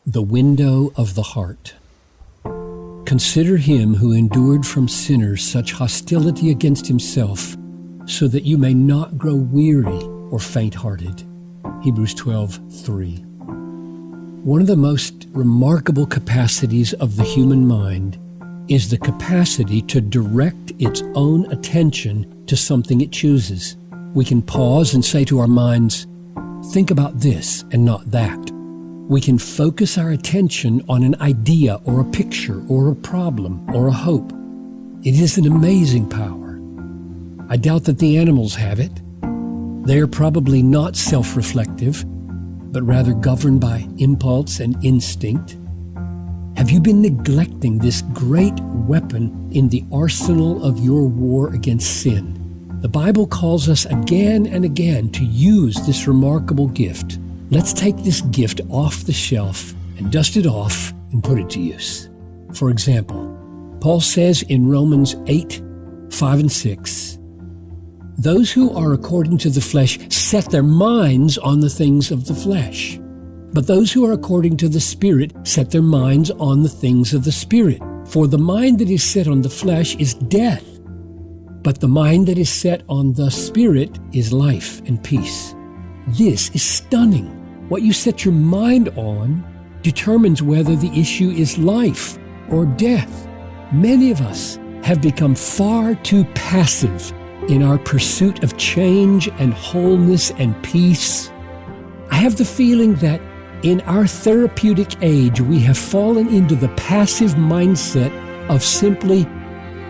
The window of the heart. Consider him who endured from sinners such hostility against himself, so that you may not grow weary or faint-hearted. Hebrews 12:3. One of the most remarkable capacities of the human mind is the capacity to direct its own attention to something it chooses. We can pause and say to our minds, think about this and not that. We can focus our attention on an idea or a picture or a problem or a hope. It is an amazing power. I doubt that the animals have it. They are probably not self-reflective, but rather governed by impulse and instinct. Have you been neglecting this great weapon in the arsenal of your war against sin? The Bible calls us again and again to use this remarkable gift. Let's take this gift off the shelf and dust it off and put it to use. For example, Paul says in Romans 8:5-6, those who are according to the flesh set their minds on the things of the flesh. But those who are according to the Spirit set their minds on the things of the Spirit. For the mind that is set on the flesh is death, but the mind that is set on the Spirit is life and peace. This is stunning. What you set your mind on determines whether the issue is life or death. Many of us have become far too passive in our pursuit of change and wholeness and peace. I have the feeling that in our therapeutic age, we have fallen into the passive mindset of simply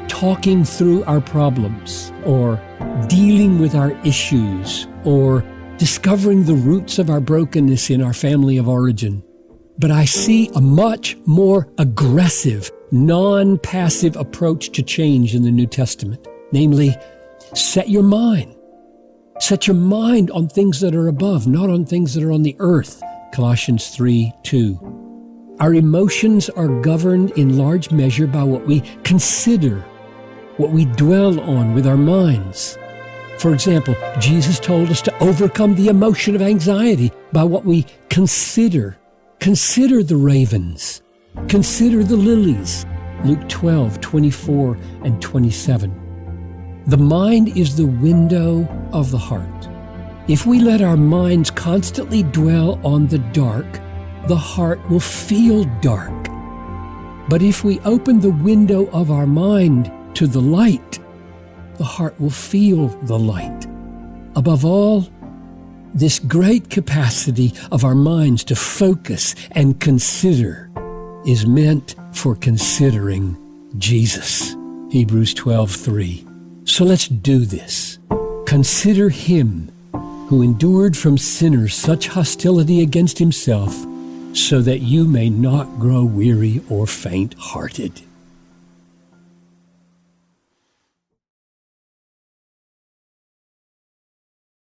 talking through our problems or dealing with our issues or discovering the roots of our brokenness in our family of origin. But I see a much more aggressive, non-passive approach to change in the New Testament. Namely, set your mind. Set your mind on things that are above, not on things that are on the earth. Colossians 3:2. Our emotions are governed in large measure by what we consider, what we dwell on with our minds. For example, Jesus told us to overcome the emotion of anxiety by what we consider. Consider the ravens. Consider the lilies. Luke 12:24-27. The mind is the window of the heart. If we let our minds constantly dwell on the dark, the heart will feel dark. But if we open the window of our mind to the light, the heart will feel the light. Above all, this great capacity of our minds to focus and consider is meant for considering Jesus. Hebrews 12:3. So let's do this. Consider him who endured from sinners such hostility against himself, so that you may not grow weary or faint-hearted.